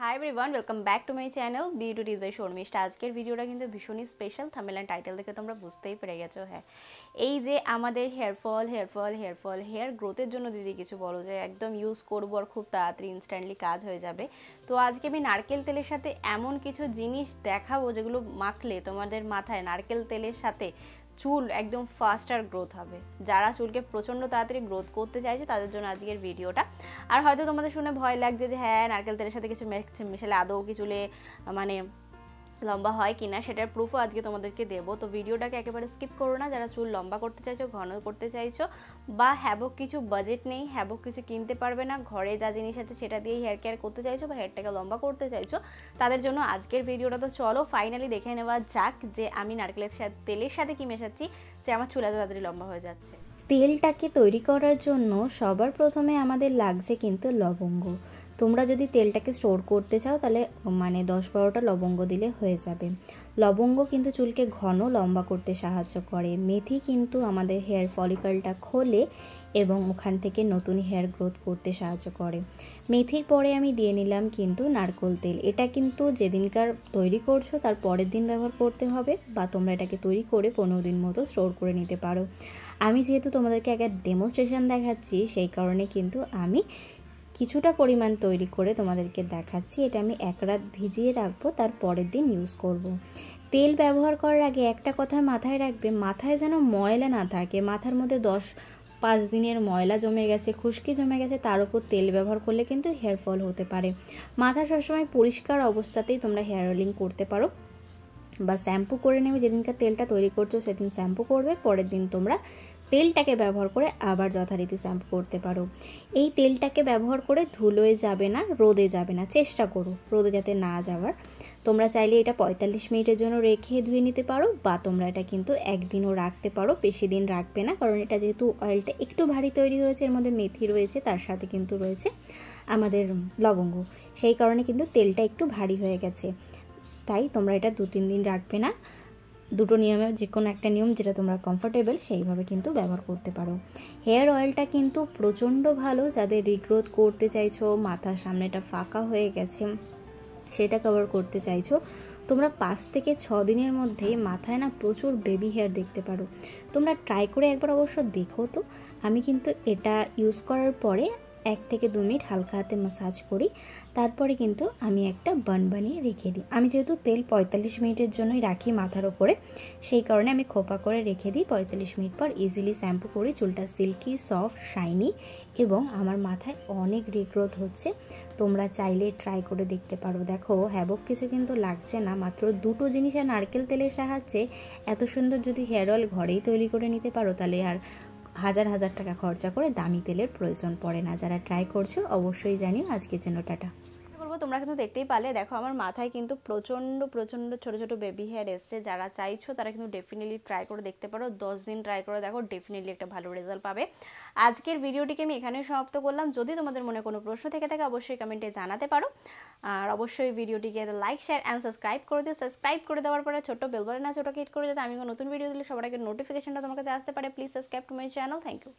High everyone, welcome back to my channel beauty tips by Sharmistha. আজকের ভিডিওটা কিন্তু ভীষণই স্পেশাল। থাম্বনেল এন্ড টাইটেল দেখে তোমরা বুঝতেই পেরে গেছো। হ্যাঁ, এই যে আমাদের হেয়ার গ্রোথের জন্য দিদি কিছু বলো যে একদম ইউজ করবো আর খুব তাড়াতাড়ি ইনস্ট্যান্টলি কাজ হয়ে যাবে। তো আজকে আমি নারকেল তেলের সাথে এমন কিছু জিনিস দেখাবো যেগুলো মাখলে তোমাদের মাথায় নারকেল তেলের সাথে চুল একদম ফাস্টার গ্রোথ হবে। যারা চুলকে প্রচণ্ড তাড়াতাড়ি গ্রোথ করতে চাইছে তাদের জন্য আজকের ভিডিওটা। আর হয়তো তোমাদের শুনে ভয় লাগছে যে হ্যাঁ, নারকেল তেলের সাথে কিছু মেশালে আদৌ কি চুলে মানে লম্বা হয় কিনা, সেটার প্রুফও আজকে তোমাদেরকে দেবো। তো ভিডিওটাকে একেবারে স্কিপ করো না। যারা চুল লম্বা করতে চাইছো, ঘন করতে চাইছো, বা হ্যাবক কিছু বাজেট নেই, হ্যাবক কিছু কিনতে পারবে না, ঘরে যা জিনিস আছে সেটা দিয়েই হেয়ার কেয়ার করতে চাইছো বা হেয়ারটাকে লম্বা করতে চাইছো, তাদের জন্য আজকের ভিডিওটা। তো চলো ফাইনালি দেখে নেওয়া যাক যে আমি নারকেলের তেলের সাথে কি মেশাচ্ছি যে আমার চুল এত তাড়াতাড়ি লম্বা হয়ে যাচ্ছে। তেলটাকে তৈরি করার জন্য সবার প্রথমে আমাদের লাগছে কিন্তু লবঙ্গ। তোমরা যদি তেলটাকে স্টোর করতে চাও তাহলে 10-12টা লবঙ্গ দিলে হয়ে যাবে। লবঙ্গ কিন্তু চুলকে ঘন লম্বা করতে সাহায্য করে। মেথি কিন্তু আমাদের হেয়ার ফলিকলটা খোলে এবং ওখান থেকে নতুন হেয়ার গ্রোথ করতে সাহায্য করে। মেথির পরে আমি দিয়ে নিলাম কিন্তু নারকেল তেল। এটা কিন্তু যেদিনকার তৈরি করছো তার পরের দিন ব্যবহার করতে হবে, বা তোমরা এটাকে তৈরি করে 15 দিন মতো স্টোর করে নিতে পারো। আমি যেহেতু তোমাদেরকে একটা ডেমোস্ট্রেশন দেখাচ্ছি, সেই কারণে কিন্তু আমি কিছুটা পরিমাণ তৈরি করে তোমাদেরকে দেখাচ্ছি। এটা আমি এক রাত ভিজিয়ে রাখবো, তার পরের দিন ইউজ করব। তেল ব্যবহার করার আগে একটা কথা মাথায় রাখবে, মাথায় যেন ময়লা না থাকে। মাথার মধ্যে 10-5 দিনের ময়লা জমে গেছে, খুশকি জমে গেছে, তার উপর তেল ব্যবহার করলে কিন্তু হেয়ার ফল হতে পারে। মাথা সবসময় পরিষ্কার অবস্থাতেই তোমরা হেয়ার অয়েলিং করতে পারো, বা শ্যাম্পু করে নেবে। যেদিনকার তেলটা তৈরি করছো সেদিন শ্যাম্পু করবে, পরের দিন তোমরা তেলটাকে ব্যবহার করে আবার যথারীতি শ্যাম্পু করতে পারো। এই তেলটাকে ব্যবহার করে ধুলোয় যাবে না, রোদে যাবে না, চেষ্টা করো রোদে যাতে না যাওয়ার। তোমরা চাইলে এটা 45 মিনিটের জন্য রেখে ধুয়ে নিতে পারো, বা তোমরা এটা কিন্তু একদিনও রাখতে পারো। বেশি দিন রাখবে না, কারণ এটা যেহেতু অয়েলটা একটু ভারী তৈরি হয়েছে, এর মধ্যে মেথি রয়েছে, তার সাথে কিন্তু রয়েছে আমাদের লবঙ্গ, সেই কারণে কিন্তু তেলটা একটু ভারী হয়ে গেছে। তাই তোমরা এটা 2-3 দিন রাখবে না। দুটো নিয়মে যে কোনো একটা নিয়ম যেটা তোমরা কমফোর্টেবল সেইভাবে কিন্তু ব্যবহার করতে পারো। হেয়ার অয়েলটা কিন্তু প্রচণ্ড ভালো যাদের রিগ্রোথ করতে চাইছো, মাথার সামনেটা ফাঁকা হয়ে গেছে সেটা কভার করতে চাইছো। তোমরা 5 থেকে 6 দিনের মধ্যে মাথায় না প্রচুর বেবি হেয়ার দেখতে পারো। তোমরা ট্রাই করে একবার অবশ্য দেখো। তো আমি কিন্তু এটা ইউজ করার পরে 1 থেকে 2 মিনিট হালকা হাতে ম্যাসাজ করি, তারপরে কিন্তু আমি একটা বান বানিয়ে রেখে দিই। আমি যেহেতু তেল 45 মিনিটের জন্যই রাখি মাথার ওপরে, সেই কারণে আমি খোপা করে রেখে দিই। 45 মিনিট পর ইজিলি শ্যাম্পু করি, চুলটা সিল্কি, সফট, শাইনি এবং আমার মাথায় অনেক রিগ্রোথ হচ্ছে। তোমরা চাইলে ট্রাই করে দেখতে পারো। দেখো, হ্যাবক কিছু কিন্তু লাগছে না, মাত্র 2টো জিনিস আর নারকেল তেলের সাহায্যে এত সুন্দর যদি হেয়ার অয়েল ঘরেই তৈরি করে নিতে পারো, তাহলে আর হাজার হাজার টাকা খরচা করে দামি তেলের প্রয়োজন পড়ে না। যারা ট্রাই করছো অবশ্যই জানিও। আজকের জন্য টাটা। তোমরা কিন্তু দেখতেই পালে, দেখো আমার মাথায় কিন্তু প্রচণ্ড ছোট ছোট বেবি হেয়ার এসছে। যারা চাইছো তারা কিন্তু ডেফিনেটলি ট্রাই করে দেখতে পারো। 10 দিন ট্রাই করে দেখো, ডেফিনেটলি একটা ভালো রেজাল্ট পাবে। আজকের ভিডিওটিকে আমি এখানেই সমাপ্ত করলাম। যদি তোমাদের মনে কোনো প্রশ্ন থেকে থাকে অবশ্যই কমেন্টে জানাতে পারো। আর অবশ্যই ভিডিওটিকে লাইক, শেয়ার অ্যান্ড সাবস্ক্রাইব করে দিও। সাবস্ক্রাইব করে দেওয়ার পরে ছোট্ট বেল বাটন আছে, ওটাকে হিট করে দিতে আমি নতুন ভিডিও দিলে সবার আগে নোটিফিকেশনটা তোমার কাছে আসতে পারে। Please subscribe to my channel. Thank you.